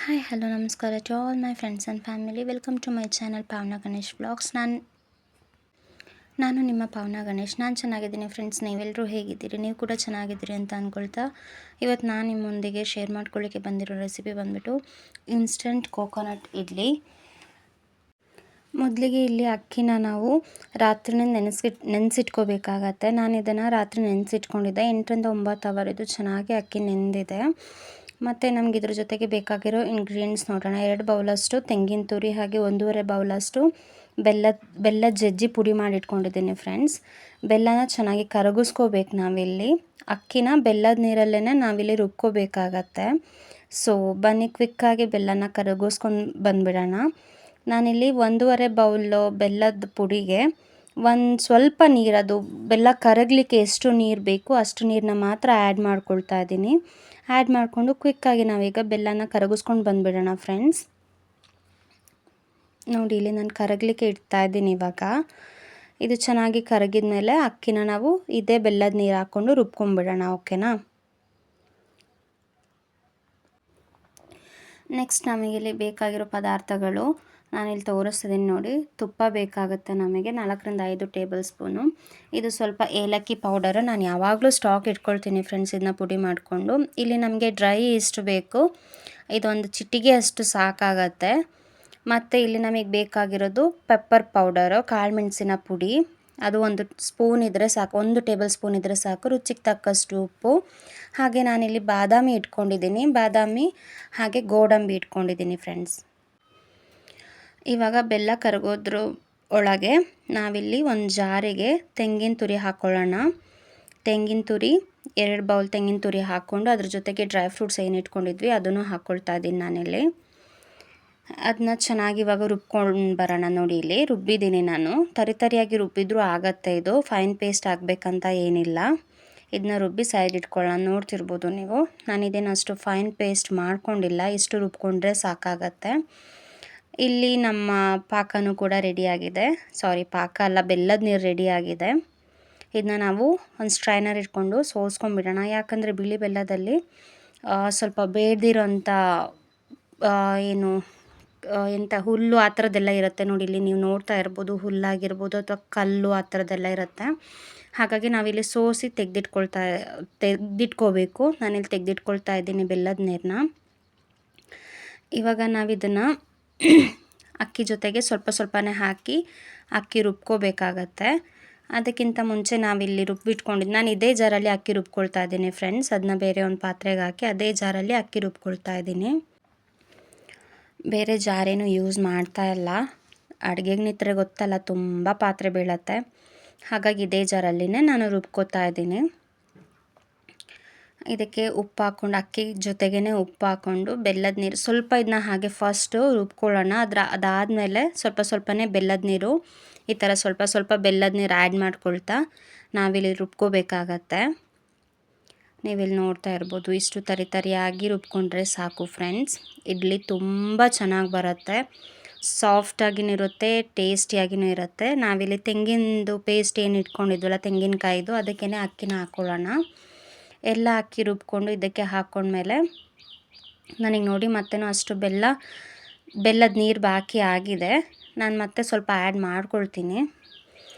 Hi hello ನಮಸ್ಕಾರ to all my friends and family. Welcome to my channel Pavana Ganesh vlogs. ನಾನು ನಿಮ್ಮ ಪಾವನ ಗಣೇಶ್. ನಾನು ಚೆನ್ನಾಗಿದ್ದೀನಿ ಫ್ರೆಂಡ್ಸ್. ನೀವೆಲ್ಲರೂ ಹೇಗಿದ್ದೀರಿ? ನೀವು ಕೂಡ ಚೆನ್ನಾಗಿದ್ದೀರಿ ಅಂತ ಅಂದ್ಕೊಳ್ತಾ ಇವತ್ತು ನಾನು ನಿಮ್ಮೊಂದಿಗೆ ಶೇರ್ ಮಾಡ್ಕೊಳ್ಳಿಕ್ಕೆ ಬಂದಿರೋ ರೆಸಿಪಿ ಬಂದುಬಿಟ್ಟು ಇನ್ಸ್ಟಂಟ್ ಕೋಕೋನಟ್ ಇಡ್ಲಿ. ಮೊದಲಿಗೆ ಇಲ್ಲಿ ಅಕ್ಕಿನ ನಾವು ರಾತ್ರಿನೇ ನೆನೆಸಿಟ್ಕೋಬೇಕಾಗತ್ತೆ. ನಾನು ಇದನ್ನು ರಾತ್ರಿ ನೆನೆಸಿಟ್ಕೊಂಡಿದ್ದೆ. 8ರಿಂದ 9 ಅವರ್ ಇದು ಚೆನ್ನಾಗಿ ಅಕ್ಕಿ ನೆಂದಿದೆ. ಮತ್ತು ನಮ್ಗೆ ಇದ್ರ ಜೊತೆಗೆ ಬೇಕಾಗಿರೋ ಇಂಗ್ರೀಡಿಯೆಂಟ್ಸ್ ನೋಡೋಣ. 2 ಬೌಲಷ್ಟು ತೆಂಗಿನ ತುರಿ, ಹಾಗೆ 1.5 ಬೌಲಷ್ಟು ಬೆಲ್ಲದ ಜಜ್ಜಿ ಪುಡಿ ಮಾಡಿಟ್ಕೊಂಡಿದ್ದೀನಿ ಫ್ರೆಂಡ್ಸ್. ಬೆಲ್ಲನ ಚೆನ್ನಾಗಿ ಕರಗಿಸ್ಕೋಬೇಕು ನಾವಿಲ್ಲಿ. ಅಕ್ಕಿನ ಬೆಲ್ಲದ ನೀರಲ್ಲೇ ನಾವಿಲ್ಲಿ ರುಬ್ಕೋಬೇಕಾಗತ್ತೆ. ಸೊ ಬನ್ನಿ ಕ್ವಿಕ್ಕಾಗಿ ಬೆಲ್ಲನ ಕರಗಿಸ್ಕೊಂಡು ಬಂದುಬಿಡೋಣ. ನಾನಿಲ್ಲಿ 1.5 ಬೌಲು ಬೆಲ್ಲದ ಪುಡಿಗೆ ಸ್ವಲ್ಪ ನೀರು, ಅದು ಬೆಲ್ಲ ಕರಗಲಿಕ್ಕೆ ಎಷ್ಟು ನೀರು ಬೇಕು ಅಷ್ಟು ನೀರನ್ನ ಮಾತ್ರ ಆ್ಯಡ್ ಮಾಡ್ಕೊಳ್ತಾ ಇದ್ದೀನಿ. ಆ್ಯಡ್ ಮಾಡಿಕೊಂಡು ಕ್ವಿಕ್ಕಾಗಿ ನಾವೀಗ ಬೆಲ್ಲನ ಕರಗಿಸ್ಕೊಂಡು ಬಂದುಬಿಡೋಣ ಫ್ರೆಂಡ್ಸ್. ನೋಡಿ ಇಲ್ಲಿ ನಾನು ಕರಗಲಿಕ್ಕೆ ಇಡ್ತಾ ಇದ್ದೀನಿ. ಇವಾಗ ಇದು ಚೆನ್ನಾಗಿ ಕರಗಿದ ಮೇಲೆ ಅಕ್ಕಿನ ನಾವು ಇದೇ ಬೆಲ್ಲದ ನೀರು ಹಾಕ್ಕೊಂಡು ರುಬ್ಕೊಂಡ್ಬಿಡೋಣ. ಓಕೆನಾ? ನೆಕ್ಸ್ಟ್ ನಮಗಿಲ್ಲಿ ಬೇಕಾಗಿರೋ ಪದಾರ್ಥಗಳು ನಾನಿಲ್ಲಿ ತೋರಿಸ್ತಿದ್ದೀನಿ ನೋಡಿ. ತುಪ್ಪ ಬೇಕಾಗುತ್ತೆ ನಮಗೆ 4ರಿಂದ 5 ಟೇಬಲ್ ಸ್ಪೂನು. ಇದು ಸ್ವಲ್ಪ ಏಲಕ್ಕಿ ಪೌಡರು ನಾನು ಯಾವಾಗಲೂ ಸ್ಟಾಕ್ ಇಟ್ಕೊಳ್ತೀನಿ ಫ್ರೆಂಡ್ಸ್, ಇದನ್ನ ಪುಡಿ ಮಾಡಿಕೊಂಡು. ಇಲ್ಲಿ ನಮಗೆ ಡ್ರೈ ಇಷ್ಟು ಬೇಕು, ಇದೊಂದು ಚಿಟಿಗೆ ಅಷ್ಟು ಸಾಕಾಗತ್ತೆ. ಮತ್ತು ಇಲ್ಲಿ ನಮಗೆ ಬೇಕಾಗಿರೋದು ಪೆಪ್ಪರ್ ಪೌಡರು, ಕಾಳು ಮೆಣಸಿನ ಪುಡಿ, ಅದು 1 ಸ್ಪೂನ್ ಇದ್ದರೆ ಸಾಕು, 1 ಟೇಬಲ್ ಸ್ಪೂನ್ ಇದ್ದರೆ ಸಾಕು. ರುಚಿಗೆ ತಕ್ಕಷ್ಟು ಉಪ್ಪು, ಹಾಗೆ ನಾನಿಲ್ಲಿ ಬಾದಾಮಿ ಇಟ್ಕೊಂಡಿದ್ದೀನಿ, ಬಾದಾಮಿ ಹಾಗೆ ಗೋಡಂಬಿ ಇಟ್ಕೊಂಡಿದ್ದೀನಿ ಫ್ರೆಂಡ್ಸ್. ಇವಾಗ ಬೆಲ್ಲ ಕರಗೋದ್ರ ಒಳಗೆ ನಾವಿಲ್ಲಿ ಒಂದು ಜಾರಿಗೆ ತೆಂಗಿನ ತುರಿ ಹಾಕ್ಕೊಳ್ಳೋಣ. ತೆಂಗಿನ ತುರಿ 2 ಬೌಲ್ ತೆಂಗಿನ ತುರಿ ಹಾಕ್ಕೊಂಡು ಅದ್ರ ಜೊತೆಗೆ ಡ್ರೈ ಫ್ರೂಟ್ಸ್ ಏನು ಇಟ್ಕೊಂಡಿದ್ವಿ ಅದನ್ನು ಹಾಕ್ಕೊಳ್ತಾ ಇದ್ದೀನಿ ನಾನಿಲ್ಲಿ. ಅದನ್ನ ಚೆನ್ನಾಗಿ ಇವಾಗ ರುಬ್ಕೊಂಡು ಬರೋಣ. ನೋಡಿ ಇಲ್ಲಿ ರುಬ್ಬಿದ್ದೀನಿ ನಾನು. ತರಿಯಾಗಿ ರುಬ್ಬಿದ್ರೂ ಆಗತ್ತೆ, ಇದು ಫೈನ್ ಪೇಸ್ಟ್ ಆಗಬೇಕಂತ ಏನಿಲ್ಲ. ಇದನ್ನ ರುಬ್ಬಿ ಸೈಡ್ ಇಟ್ಕೊಳ್ಳೋಣ. ನೋಡ್ತಿರ್ಬೋದು ನೀವು, ನಾನು ಇದೇನು ಅಷ್ಟು ಫೈನ್ ಪೇಸ್ಟ್ ಮಾಡ್ಕೊಂಡಿಲ್ಲ, ಇಷ್ಟು ರುಬ್ಕೊಂಡ್ರೆ ಸಾಕಾಗತ್ತೆ. ಇಲ್ಲಿ ನಮ್ಮ ಪಾಕನೂ ಕೂಡ ರೆಡಿಯಾಗಿದೆ. ಸಾರಿ, ಪಾಕ ಅಲ್ಲ, ಬೆಲ್ಲದ ನೀರು ರೆಡಿಯಾಗಿದೆ. ಇದನ್ನ ನಾವು ಒಂದು ಸ್ಟ್ರೈನರ್ ಇಟ್ಕೊಂಡು ಸೋಸ್ಕೊಂಡ್ಬಿಡೋಣ. ಯಾಕಂದರೆ ಬಿಳಿ ಬೆಲ್ಲದಲ್ಲಿ ಸ್ವಲ್ಪ ಬೇಡದಿರೋಂಥ ಎಂಥ ಹುಲ್ಲು ಆ ಥರದ್ದೆಲ್ಲ ಇರುತ್ತೆ ನೋಡಿ. ಇಲ್ಲಿ ನೀವು ನೋಡ್ತಾ ಇರ್ಬೋದು, ಹುಲ್ಲಾಗಿರ್ಬೋದು ಅಥವಾ ಕಲ್ಲು ಆ ಥರದ್ದೆಲ್ಲ ಇರುತ್ತೆ. ಹಾಗಾಗಿ ನಾವಿಲ್ಲಿ ಸೋಸಿ ತೆಗೆದಿಟ್ಕೋಬೇಕು. ನಾನಿಲ್ಲಿ ತೆಗೆದಿಟ್ಕೊಳ್ತಾ ಇದ್ದೀನಿ ಬೆಲ್ಲದ ನೀರನ್ನ. ಇವಾಗ ನಾವಿದನ್ನು ಅಕ್ಕಿ ಜೊತೆಗೆ ಸ್ವಲ್ಪನೇ ಹಾಕಿ ಅಕ್ಕಿ ರುಬ್ಕೋಬೇಕಾಗತ್ತೆ. ಅದಕ್ಕಿಂತ ಮುಂಚೆ ನಾವಿಲ್ಲಿ ರುಬ್ಬಿಟ್ಕೊಂಡಿದ್ದು, ನಾನು ಇದೇ ಜಾರಲ್ಲಿ ಅಕ್ಕಿ ರುಬ್ಕೊಳ್ತಾ ಇದ್ದೀನಿ ಫ್ರೆಂಡ್ಸ್. ಅದನ್ನ ಬೇರೆ ಒಂದು ಪಾತ್ರೆಗೆ ಹಾಕಿ ಅದೇ ಜಾರಲ್ಲಿ ಅಕ್ಕಿ ರುಬ್ಕೊಳ್ತಾ ಇದ್ದೀನಿ. ಬೇರೆ ಜಾರೇನು ಯೂಸ್ ಮಾಡ್ತಾ ಇಲ್ಲ. ಅಡುಗೆಗೆ ನಿಂತರೆ ಗೊತ್ತಲ್ಲ, ತುಂಬ ಪಾತ್ರೆ ಬೀಳತ್ತೆ. ಹಾಗಾಗಿ ಇದೇ ಜಾರಲ್ಲಿನೇ ನಾನು ರುಬ್ಕೋತಾ ಇದ್ದೀನಿ. ಇದಕ್ಕೆ ಉಪ್ಪು ಹಾಕ್ಕೊಂಡು, ಅಕ್ಕಿ ಜೊತೆಗೇ ಉಪ್ಪು ಹಾಕ್ಕೊಂಡು ಬೆಲ್ಲದ ನೀರು ಸ್ವಲ್ಪ ಇದನ್ನ ಹಾಗೆ ಫಸ್ಟು ರುಬ್ಕೊಳ್ಳೋಣ. ಅದಾದಮೇಲೆ ಸ್ವಲ್ಪನೇ ಬೆಲ್ಲದ ನೀರು, ಈ ಥರ ಸ್ವಲ್ಪ ಬೆಲ್ಲದ ನೀರು ಆ್ಯಡ್ ಮಾಡ್ಕೊಳ್ತಾ ನಾವಿಲ್ಲಿ ರುಬ್ಕೋಬೇಕಾಗತ್ತೆ. ನೀವಿಲ್ಲಿ ನೋಡ್ತಾ ಇರ್ಬೋದು, ಇಷ್ಟು ತರಿಯಾಗಿ ರುಬ್ಕೊಂಡ್ರೆ ಸಾಕು ಫ್ರೆಂಡ್ಸ್. ಇಡ್ಲಿ ತುಂಬ ಚೆನ್ನಾಗಿ ಬರುತ್ತೆ, ಸಾಫ್ಟಾಗಿನೂ ಇರುತ್ತೆ, ಟೇಸ್ಟಿಯಾಗಿನೂ ಇರುತ್ತೆ. ನಾವಿಲ್ಲಿ ತೆಂಗಿನದು ಪೇಸ್ಟ್ ಏನು ಇಟ್ಕೊಂಡಿದ್ವಲ್ಲ, ತೆಂಗಿನಕಾಯಿದು, ಅದಕ್ಕೇ ಅಕ್ಕಿನ ಹಾಕ್ಕೊಳ್ಳೋಣ. ಎಲ್ಲ ಅಕ್ಕಿ ರುಬ್ಕೊಂಡು ಇದಕ್ಕೆ ಹಾಕ್ಕೊಂಡ್ಮೇಲೆ ನನಗೆ ನೋಡಿ ಮತ್ತೇನೋ ಅಷ್ಟು ಬೆಲ್ಲದ ನೀರು ಬಾಕಿ ಆಗಿದೆ. ನಾನು ಮತ್ತೆ ಸ್ವಲ್ಪ ಆ್ಯಡ್ ಮಾಡ್ಕೊಳ್ತೀನಿ.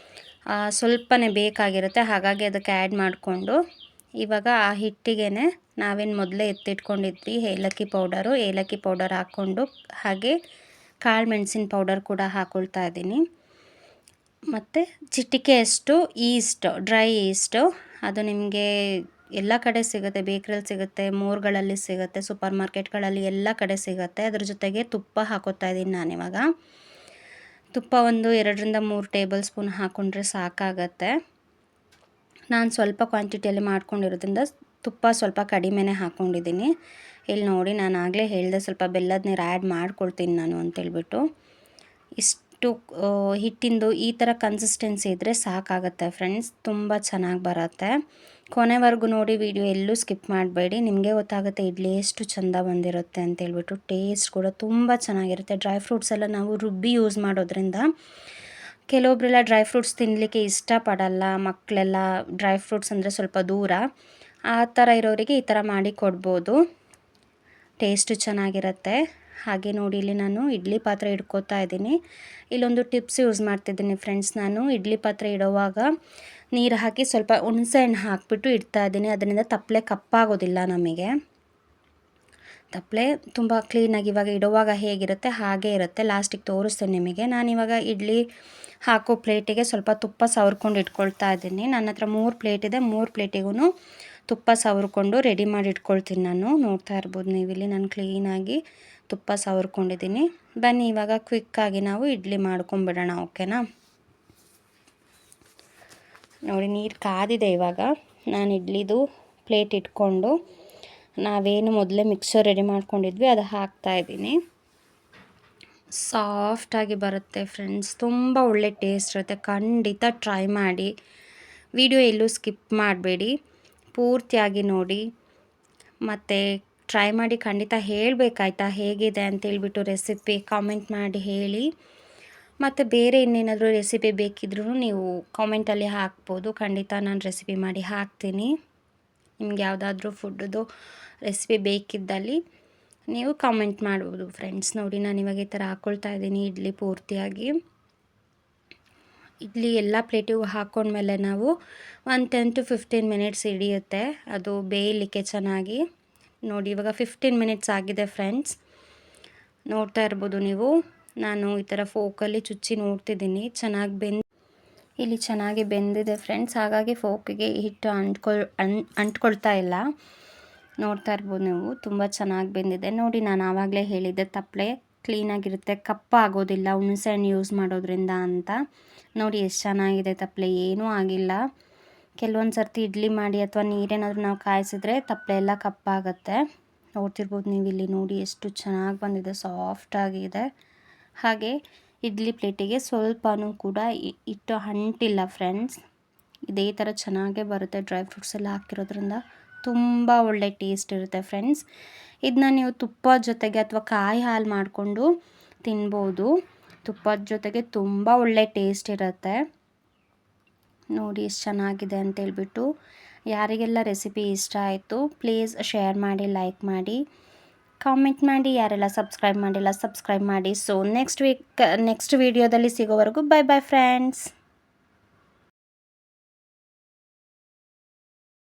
ಸ್ವಲ್ಪನೇ ಬೇಕಾಗಿರುತ್ತೆ, ಹಾಗಾಗಿ ಅದಕ್ಕೆ ಆ್ಯಡ್ ಮಾಡಿಕೊಂಡು ಇವಾಗ ಆ ಹಿಟ್ಟಿಗೆ ನಾವೇನು ಮೊದಲೇ ಎತ್ತಿಟ್ಕೊಂಡಿದ್ವಿ ಏಲಕ್ಕಿ ಪೌಡರ್ ಹಾಕ್ಕೊಂಡು, ಹಾಗೆ ಕಾಳು ಮೆಣಸಿನ ಪೌಡರ್ ಕೂಡ ಹಾಕ್ಕೊಳ್ತಾ ಇದ್ದೀನಿ. ಮತ್ತು ಚಿಟಿಕೆಯಷ್ಟು ಡ್ರೈ ಈಸ್ಟು, ಅದು ನಿಮಗೆ ಎಲ್ಲ ಕಡೆ ಸಿಗುತ್ತೆ, ಬೇಕ್ರಿಯಲ್ಲಿ ಸಿಗುತ್ತೆ, ಮೋರ್ಗಳಲ್ಲಿ ಸಿಗುತ್ತೆ, ಸೂಪರ್ ಮಾರ್ಕೆಟ್ಗಳಲ್ಲಿ ಎಲ್ಲ ಕಡೆ ಸಿಗುತ್ತೆ. ಅದ್ರ ಜೊತೆಗೆ ತುಪ್ಪ ಹಾಕೋತಾ ಇದ್ದೀನಿ ನಾನಿವಾಗ. ತುಪ್ಪ 2ರಿಂದ 3 ಟೇಬಲ್ ಸ್ಪೂನ್ ಹಾಕ್ಕೊಂಡ್ರೆ ಸಾಕಾಗತ್ತೆ. ನಾನು ಸ್ವಲ್ಪ ಕ್ವಾಂಟಿಟಿಯಲ್ಲಿ ಮಾಡ್ಕೊಂಡಿರೋದ್ರಿಂದ ತುಪ್ಪ ಸ್ವಲ್ಪ ಕಡಿಮೆನೇ ಹಾಕ್ಕೊಂಡಿದ್ದೀನಿ. ಇಲ್ಲಿ ನೋಡಿ, ನಾನು ಆಗಲೇ ಹೇಳಿದೆ ಸ್ವಲ್ಪ ಬೆಲ್ಲದ ನೀರು ಆ್ಯಡ್ ಮಾಡ್ಕೊಳ್ತೀನಿ ನಾನು ಅಂತೇಳ್ಬಿಟ್ಟು. ಇಷ್ಟು ಹಿಟ್ಟಿಂದು ಈ ಥರ ಕನ್ಸಿಸ್ಟೆನ್ಸಿ ಇದ್ದರೆ ಸಾಕಾಗುತ್ತೆ ಫ್ರೆಂಡ್ಸ್, ತುಂಬ ಚೆನ್ನಾಗಿ ಬರುತ್ತೆ. ಕೊನೆವರೆಗೂ ನೋಡಿ, ವಿಡಿಯೋ ಎಲ್ಲೂ ಸ್ಕಿಪ್ ಮಾಡಬೇಡಿ. ನಿಮಗೆ ಗೊತ್ತಾಗುತ್ತೆ ಇಡ್ಲಿ ಎಷ್ಟು ಚೆಂದ ಬಂದಿರುತ್ತೆ ಅಂತೇಳ್ಬಿಟ್ಟು. ಟೇಸ್ಟ್ ಕೂಡ ತುಂಬ ಚೆನ್ನಾಗಿರುತ್ತೆ. ಡ್ರೈ ಫ್ರೂಟ್ಸ್ ಎಲ್ಲ ನಾವು ರುಬ್ಬಿ ಯೂಸ್ ಮಾಡೋದ್ರಿಂದ ಕೆಲವೊಬ್ಬರೆಲ್ಲ ಡ್ರೈ ಫ್ರೂಟ್ಸ್ ತಿನ್ನಲಿಕ್ಕೆ ಇಷ್ಟಪಡಲ್ಲ, ಮಕ್ಕಳೆಲ್ಲ ಡ್ರೈ ಫ್ರೂಟ್ಸ್ ಅಂದರೆ ಸ್ವಲ್ಪ ದೂರ, ಆ ಥರ ಇರೋರಿಗೆ ಈ ಥರ ಮಾಡಿ ಕೊಡ್ಬೋದು. ಟೇಸ್ಟು ಚೆನ್ನಾಗಿರುತ್ತೆ. ಹಾಗೆ ನೋಡಿ ಇಲ್ಲಿ ನಾನು ಇಡ್ಲಿ ಪಾತ್ರೆ ಇಟ್ಕೋತಾ ಇದ್ದೀನಿ. ಇಲ್ಲೊಂದು ಟಿಪ್ಸ್ ಯೂಸ್ ಮಾಡ್ತಿದ್ದೀನಿ ಫ್ರೆಂಡ್ಸ್. ನಾನು ಇಡ್ಲಿ ಪಾತ್ರೆ ಇಡುವಾಗ ನೀರು ಹಾಕಿ ಸ್ವಲ್ಪ ಹುಣಸೆ ಹಣ್ಣು ಹಾಕಿಬಿಟ್ಟು ಇಡ್ತಾ ಇದ್ದೀನಿ. ಅದರಿಂದ ತಪ್ಪಲೆ ಕಪ್ಪಾಗೋದಿಲ್ಲ ನಮಗೆ. ತಪ್ಪಲೆ ತುಂಬ ಕ್ಲೀನಾಗಿ ಇವಾಗ ಇಡುವಾಗ ಹೇಗಿರುತ್ತೆ ಹಾಗೇ ಇರುತ್ತೆ. ಲಾಸ್ಟಿಗೆ ತೋರಿಸ್ತೇನೆ ನಿಮಗೆ. ನಾನಿವಾಗ ಇಡ್ಲಿ ಹಾಕೋ ಪ್ಲೇಟಿಗೆ ಸ್ವಲ್ಪ ತುಪ್ಪ ಸವರ್ಕೊಂಡು ಇಟ್ಕೊಳ್ತಾ ಇದ್ದೀನಿ. ನನ್ನ ಹತ್ರ 3 ಪ್ಲೇಟ್ ಇದೆ. 3 ಪ್ಲೇಟಿಗೂ ತುಪ್ಪ ಸವರ್ಕೊಂಡು ರೆಡಿ ಮಾಡಿ ಇಟ್ಕೊಳ್ತೀನಿ ನಾನು. ನೋಡ್ತಾ ಇರ್ಬೋದು ನೀವಿಲ್ಲಿ ನಾನು ಕ್ಲೀನಾಗಿ ತುಪ್ಪ ಸವರ್ಕೊಂಡಿದ್ದೀನಿ. ಬನ್ನಿ ಇವಾಗ ಕ್ವಿಕ್ಕಾಗಿ ನಾವು ಇಡ್ಲಿ ಮಾಡ್ಕೊಂಬಿಡೋಣ, ಓಕೆನಾ. ನೋಡಿ ನೀರು ಕಾದಿದೆ. ಇವಾಗ ನಾನು ಇಡ್ಲಿದು ಪ್ಲೇಟ್ ಇಟ್ಕೊಂಡು ನಾವೇನು ಮೊದಲೇ ಮಿಕ್ಸರ್ ರೆಡಿ ಮಾಡ್ಕೊಂಡಿದ್ವಿ ಅದು ಹಾಕ್ತಾಯಿದ್ದೀನಿ. ಸಾಫ್ಟಾಗಿ ಬರುತ್ತೆ ಫ್ರೆಂಡ್ಸ್. ತುಂಬ ಒಳ್ಳೆ ಟೇಸ್ಟ್ ಇರುತ್ತೆ. ಖಂಡಿತ ಟ್ರೈ ಮಾಡಿ. ವಿಡಿಯೋ ಎಲ್ಲೂ ಸ್ಕಿಪ್ ಮಾಡಬೇಡಿ, ಪೂರ್ತಿಯಾಗಿ ನೋಡಿ. ಮತ್ತು ಟ್ರೈ ಮಾಡಿ ಖಂಡಿತ ಹೇಳಬೇಕಾಯ್ತಾ ಹೇಗಿದೆ ಅಂತೇಳ್ಬಿಟ್ಟು ರೆಸಿಪಿ ಕಾಮೆಂಟ್ ಮಾಡಿ ಹೇಳಿ. ಮತ್ತು ಬೇರೆ ಇನ್ನೇನಾದರೂ ರೆಸಿಪಿ ಬೇಕಿದ್ರೂ ನೀವು ಕಾಮೆಂಟಲ್ಲಿ ಹಾಕ್ಬೋದು. ಖಂಡಿತ ನಾನು ರೆಸಿಪಿ ಮಾಡಿ ಹಾಕ್ತೀನಿ. ನಿಮ್ಗೆ ಯಾವುದಾದ್ರೂ ಫುಡ್ದು ರೆಸಿಪಿ ಬೇಕಿದ್ದಲ್ಲಿ ನೀವು ಕಾಮೆಂಟ್ ಮಾಡ್ಬೋದು ಫ್ರೆಂಡ್ಸ್. ನೋಡಿ ನಾನು ಇವಾಗ ಈ ಥರ ಹಾಕ್ಕೊಳ್ತಾ ಇದ್ದೀನಿ ಇಡ್ಲಿ ಪೂರ್ತಿಯಾಗಿ. ಇಡ್ಲಿ ಎಲ್ಲ ಪ್ಲೇಟಿಗೂ ಹಾಕ್ಕೊಂಡ್ಮೇಲೆ ನಾವು 10 to 15 ಮಿನಿಟ್ಸ್ ಹಿಡಿಯುತ್ತೆ ಅದು ಬೇಯಲಿಕ್ಕೆ ಚೆನ್ನಾಗಿ. ನೋಡಿ ಇವಾಗ 15 ಮಿನಿಟ್ಸ್ ಆಗಿದೆ ಫ್ರೆಂಡ್ಸ್. ನೋಡ್ತಾ ಇರ್ಬೋದು ನೀವು. ನಾನು ಈ ಥರ ಫೋಕಲ್ಲಿ ಚುಚ್ಚಿ ನೋಡ್ತಿದ್ದೀನಿ. ಇಲ್ಲಿ ಚೆನ್ನಾಗಿ ಬೆಂದಿದೆ ಫ್ರೆಂಡ್ಸ್. ಹಾಗಾಗಿ ಫೋಕಿಗೆ ಹಿಟ್ಟು ಅಂಟ್ಕೊಳ್ತಾ ಇಲ್ಲ. ನೋಡ್ತಾ ಇರ್ಬೋದು ನೀವು. ತುಂಬ ಚೆನ್ನಾಗಿ ಬೆಂದಿದೆ. ನೋಡಿ ನಾನು ಆವಾಗಲೇ ಹೇಳಿದ್ದೆ ತಪ್ಪಲೆ ಕ್ಲೀನಾಗಿರುತ್ತೆ, ಕಪ್ಪ ಆಗೋದಿಲ್ಲ ಹುಣಸೆ ಹಣ್ಣು ಯೂಸ್ ಮಾಡೋದ್ರಿಂದ ಅಂತ. ನೋಡಿ ಎಷ್ಟು ಚೆನ್ನಾಗಿದೆ ತಪ್ಪಲೆ, ಏನೂ ಆಗಿಲ್ಲ. ಕೆಲವೊಂದು ಸರ್ತಿ ಇಡ್ಲಿ ಮಾಡಿ ಅಥವಾ ನೀರೇನಾದರೂ ನಾವು ಕಾಯಿಸಿದ್ರೆ ತಪ್ಪಲೆ ಎಲ್ಲ ಕಪ್ಪಾಗುತ್ತೆ. ನೋಡ್ತಿರ್ಬೋದು ನೀವು ಇಲ್ಲಿ. ನೋಡಿ ಎಷ್ಟು ಚೆನ್ನಾಗಿ ಬಂದಿದೆ, ಸಾಫ್ಟಾಗಿದೆ. ಹಾಗೆ ಇಡ್ಲಿ ಪ್ಲೇಟಿಗೆ ಸ್ವಲ್ಪನೂ ಕೂಡ ಹಿಟ್ಟು ಅಂಟಿಲ್ಲ ಫ್ರೆಂಡ್ಸ್. ಇದೇ ಥರ ಚೆನ್ನಾಗೇ ಬರುತ್ತೆ. ಡ್ರೈ ಫ್ರೂಟ್ಸ್ ಎಲ್ಲ ಹಾಕಿರೋದ್ರಿಂದ ತುಂಬ ಒಳ್ಳೆ ಟೇಸ್ಟ್ ಇರುತ್ತೆ ಫ್ರೆಂಡ್ಸ್. ಇದನ್ನ ನೀವು ತುಪ್ಪದ ಜೊತೆಗೆ ಅಥವಾ ಕಾಯಿ ಹಾಲು ಮಾಡಿಕೊಂಡು ತಿನ್ಬೋದು. ತುಪ್ಪದ ಜೊತೆಗೆ ತುಂಬ ಒಳ್ಳೆ ಟೇಸ್ಟ್ ಇರುತ್ತೆ. ನೋಡಿ ಎಷ್ಟು ಚೆನ್ನಾಗಿದೆ ಅಂತೇಳ್ಬಿಟ್ಟು. ಯಾರಿಗೆಲ್ಲ ರೆಸಿಪಿ ಇಷ್ಟ ಆಯಿತು ಪ್ಲೀಸ್ ಶೇರ್ ಮಾಡಿ, ಲೈಕ್ ಮಾಡಿ, ಕಾಮೆಂಟ್ ಮಾಡಿ. ಯಾರೆಲ್ಲ ಸಬ್ಸ್ಕ್ರೈಬ್ ಮಾಡಿಲ್ಲ ಸಬ್ಸ್ಕ್ರೈಬ್ ಮಾಡಿ. ಸೊ ನೆಕ್ಸ್ಟ್ ವೀಡಿಯೋದಲ್ಲಿ ಸಿಗೋವರೆಗೂ ಬೈ ಬೈ ಫ್ರೆಂಡ್ಸ್.